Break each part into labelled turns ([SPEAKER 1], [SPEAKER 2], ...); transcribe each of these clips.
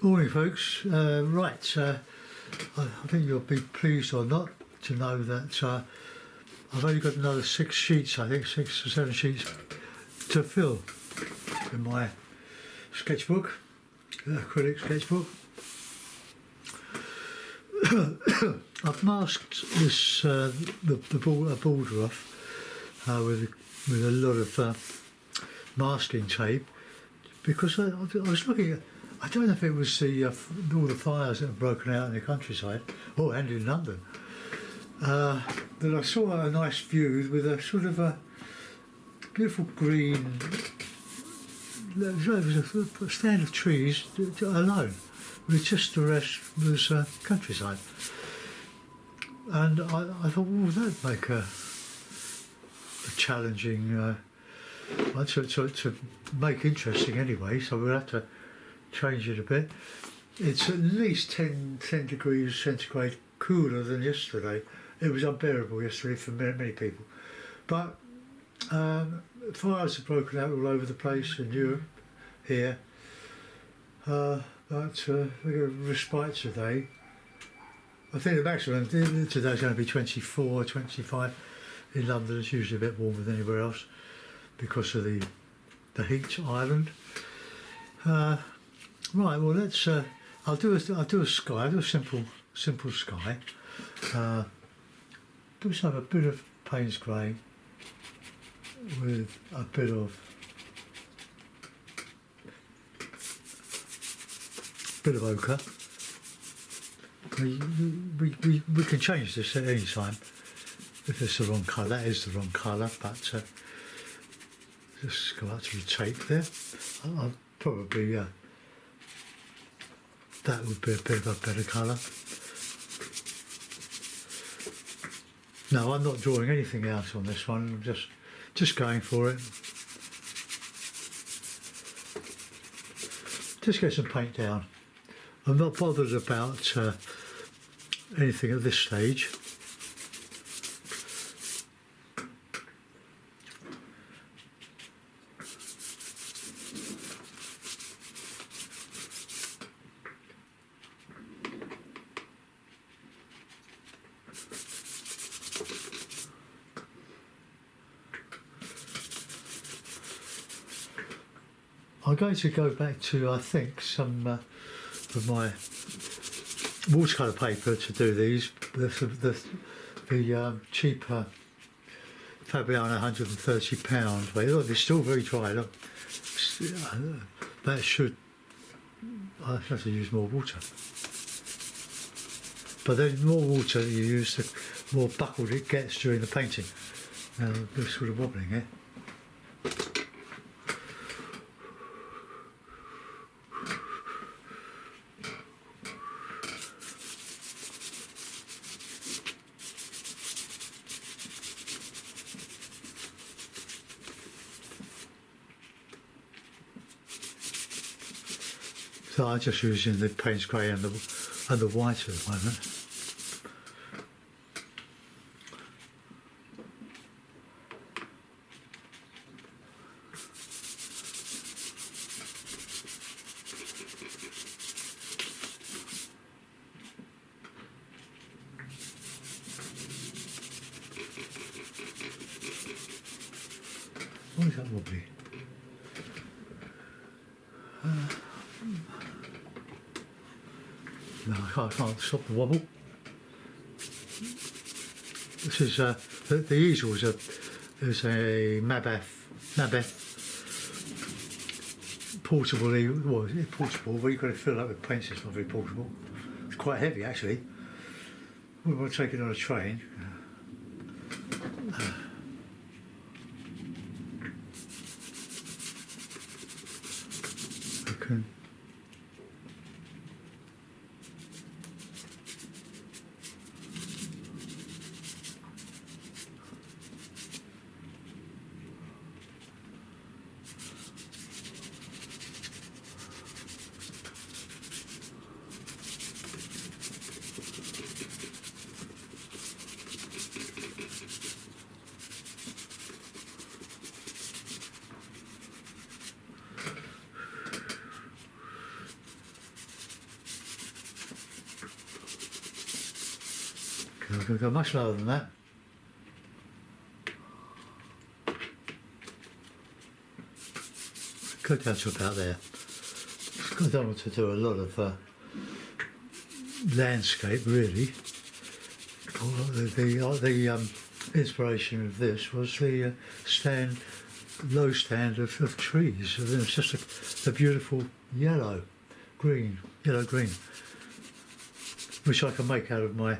[SPEAKER 1] Morning, folks. I think you'll be pleased or not to know that I've only got another 6 sheets, I think 6 or 7 sheets to fill in my sketchbook, acrylic sketchbook. I've masked this the border off with a lot of masking tape because I was looking at. I don't know if it was all the fires that have broken out in the countryside, and in London. That I saw a nice view with a sort of a beautiful green. There was a stand of trees alone, with just the rest was countryside. And I thought, well, that'd make a challenging, to make interesting anyway. So we'll have to change it a bit. It's at least 10 degrees centigrade cooler than yesterday. It was unbearable yesterday for many people. But fires have broken out all over the place in Europe, here. But we got a respite today. I think the maximum today's going to be 24, 25. In London it's usually a bit warmer than anywhere else because of the heat island. Right, well let's. I'll do a sky. I'll do a simple sky. Do some a bit of Payne's grey with a bit of ochre. We can change this at any time if it's the wrong colour. That is the wrong colour, but just go up to the tape there. I'll probably. That would be a bit of a better colour. No, I'm not drawing anything else on this one. I'm just going for it. Just get some paint down. I'm not bothered about anything at this stage. I'm going to go back to, I think, some of my watercolour paper to do these. The cheaper Fabriano £130. But look, it's still very dry. Look, that should. I have to use more water. But the more water you use, the more buckled it gets during the painting. Now, they're sort of wobbling here. So I'm just using the Payne's grey and the white at the moment. Why is that wobbly? No, I can't stop the wobble. This is the easels is a Mabeth portable. Well, it's portable, but you've got to fill it up with paints. It's not very portable. It's quite heavy actually. We want to take it on a train. I can. I'm going to go much lower than that. Go down to about there. I don't want to do a lot of landscape really. The inspiration of this was the low stand of trees. And it's just a beautiful yellow green, which I can make out of my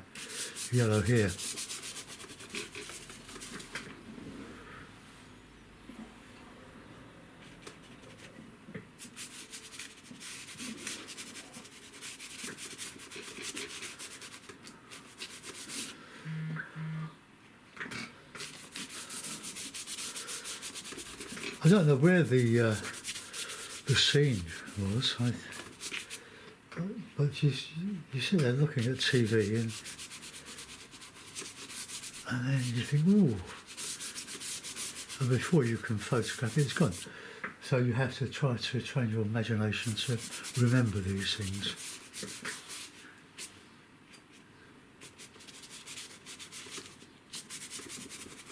[SPEAKER 1] yellow here. I don't know where the scene was, but you sit there looking at TV and then you think, ooh, and before you can photograph it, it's gone. So you have to try to train your imagination to remember these things.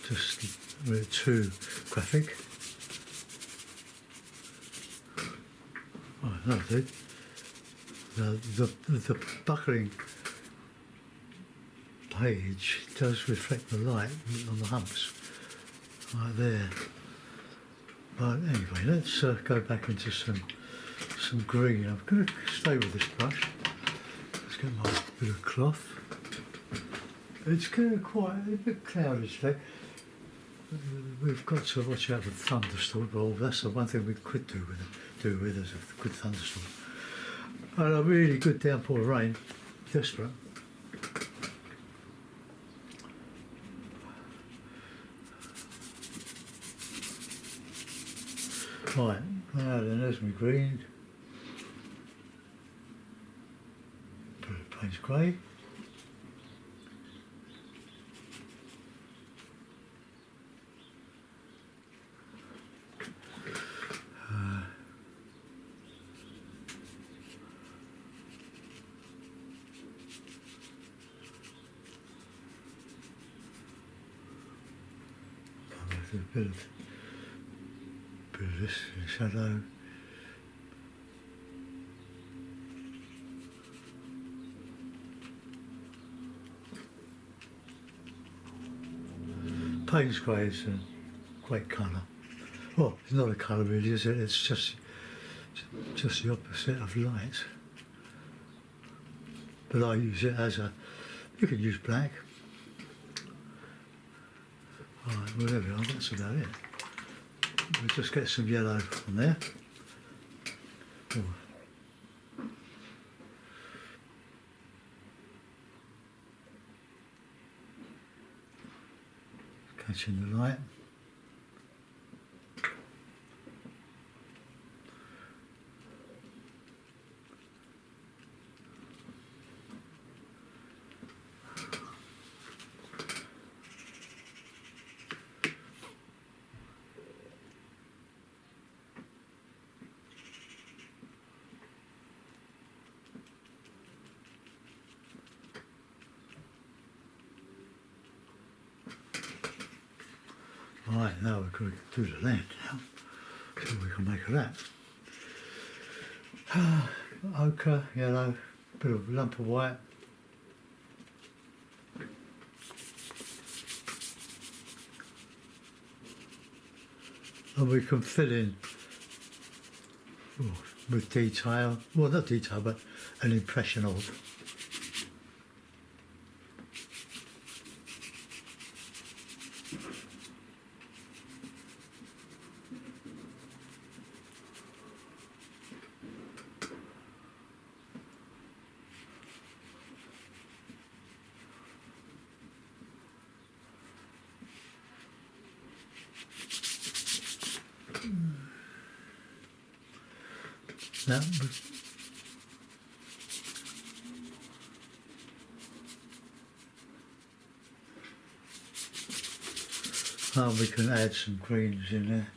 [SPEAKER 1] Just really too graphic. Oh, no, dude. The buckling page does reflect the light on the humps right there. But anyway, let's go back into some green. I'm going to stay with this brush. Let's get my bit of cloth. It's getting quite a bit cloudy today. We've got to watch out for thunderstorms. Well, that's the one thing we could do with is a good thunderstorm. And a really good downpour of rain. Desperate. Right, now then there's my green. Put it Payne's grey. A bit of this shadow. Payne's grey is a great colour. Well, it's not a colour really, is it? It's just the opposite of light. But I use it as a. You could use black. Alright, well there we are, that's about it. We'll just get some yellow on there. Oh. Catching the light. Right, now we're going to do the land now. See what we can make of that. Ochre, yellow, bit of lump of white. And we can fill in with detail, well not detail but an impression of. Now, we can add some greens in there.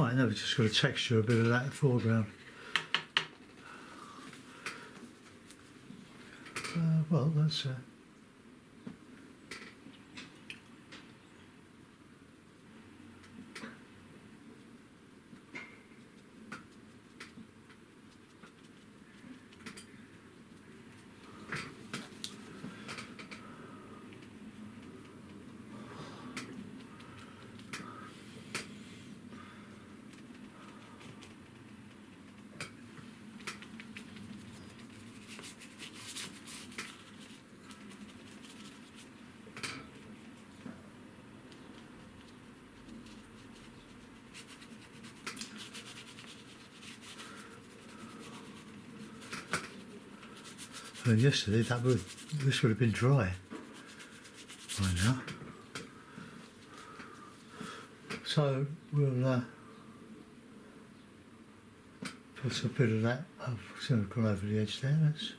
[SPEAKER 1] Right, now we've just got to texture a bit of that foreground. Well, that's yesterday this would have been dry by now. So we'll put a bit of that. I've sort of gone over the edge there. That's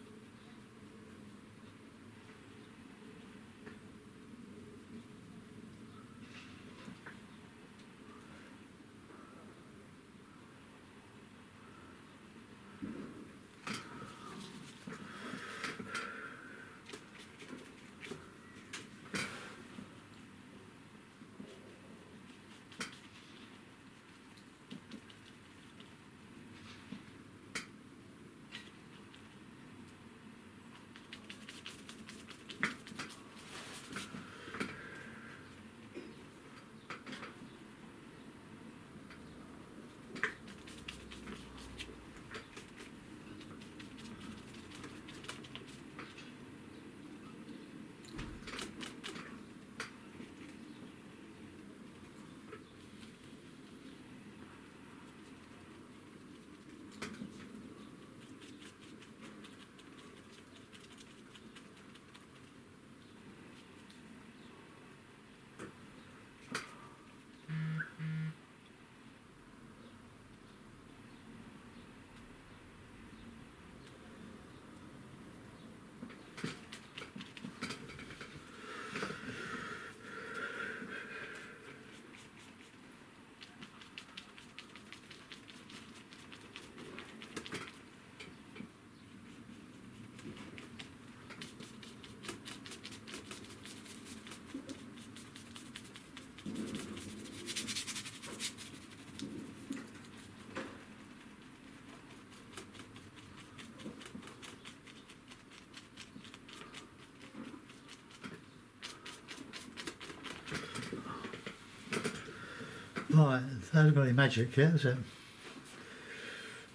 [SPEAKER 1] right. That hasn't got any magic yet, has it?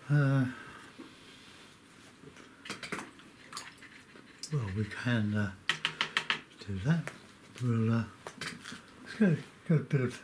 [SPEAKER 1] Well, we can do that. We'll let's go a bit of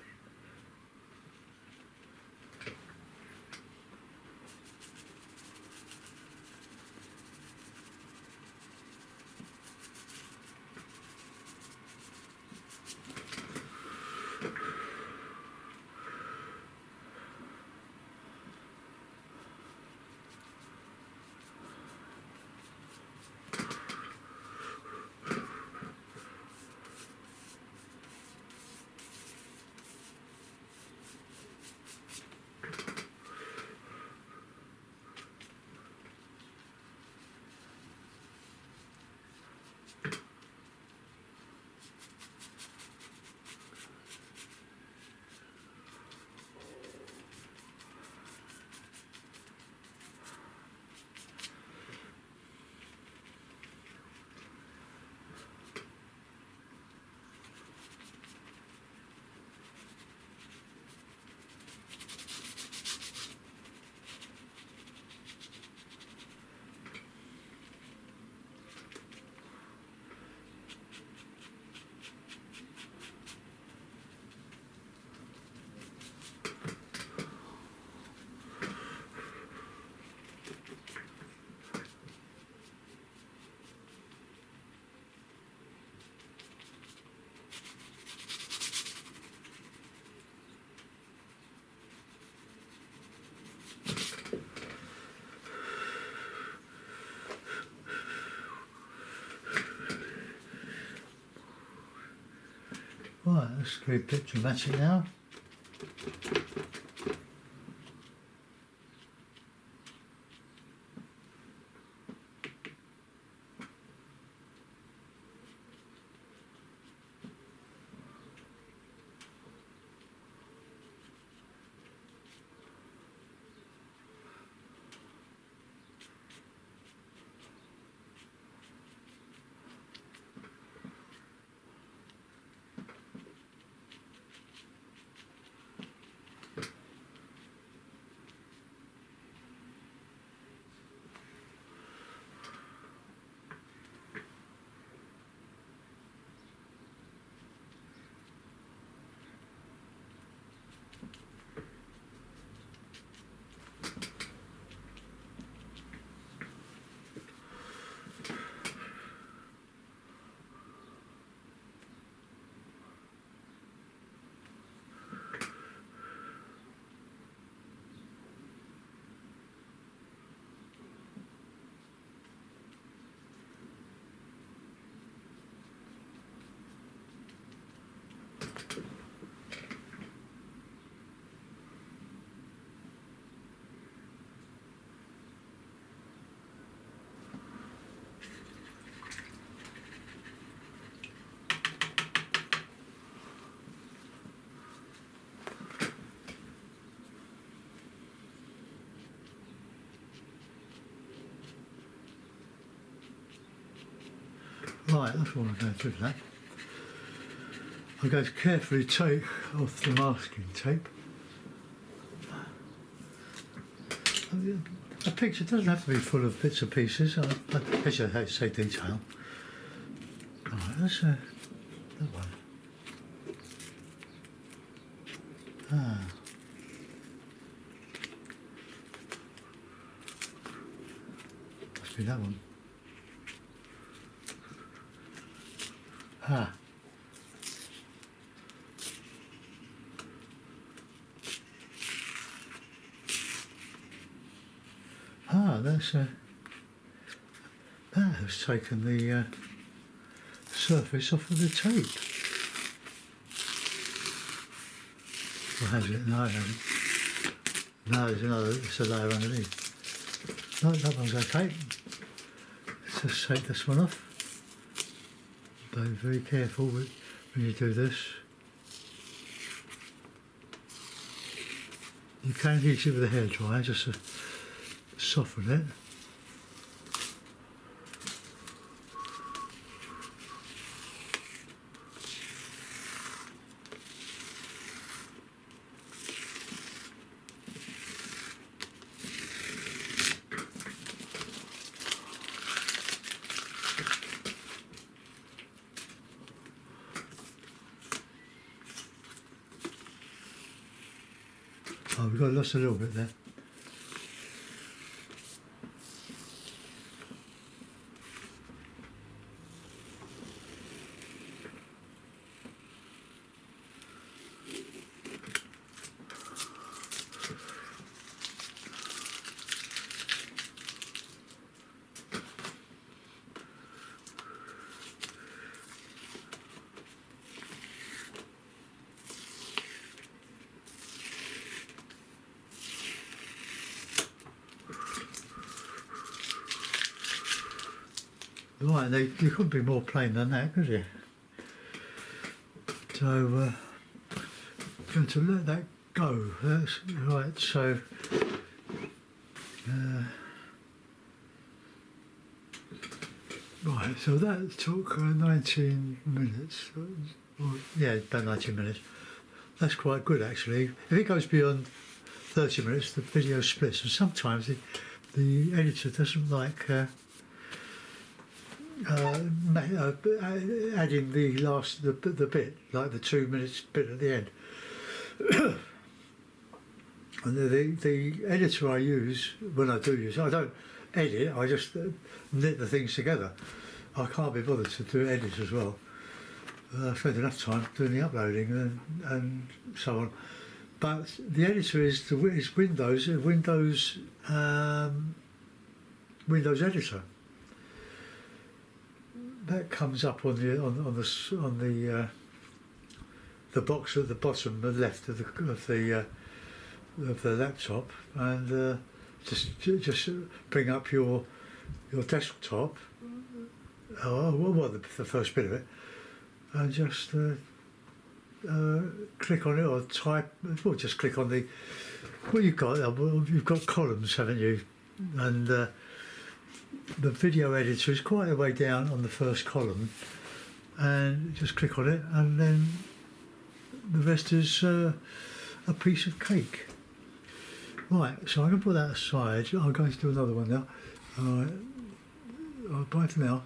[SPEAKER 1] right. Let's go a bit dramatic now. Right, that's what I'm going to do with that. I'm going to carefully take off the masking tape. A picture doesn't have to be full of bits and pieces. I should say detail. Right, that's that one. Must be that one. That's that has taken the surface off of the tape. Or has it? No, it hasn't. No, there's another, it's a layer underneath. No, that one's okay. Let's just take this one off. Be very careful when you do this. You can heat it with a hairdryer just to soften it. Oh, we've got lost a little bit there. Right, you couldn't be more plain than that, could you? So, going to let that go. That's right. So, right. So that took 19 minutes. Yeah, about 19 minutes. That's quite good, actually. If it goes beyond 30 minutes, the video splits, and sometimes the editor doesn't like. Adding the last the bit, like the 2 minutes bit at the end. And the editor I use, when I do use it, I don't edit, I just knit the things together. I can't be bothered to do edit as well. I spend enough time doing the uploading and so on. But the editor is Windows editor. That comes up on the box at the bottom, the left of the laptop, and just bring up your desktop, the first bit of it, and just click on it or type. Well, just click on the. Well, you've got columns, haven't you? And the video editor is quite a way down on the first column, and just click on it, and then the rest is a piece of cake. Right, so I'm going to put that aside. I'm going to do another one now. All right, bye for now.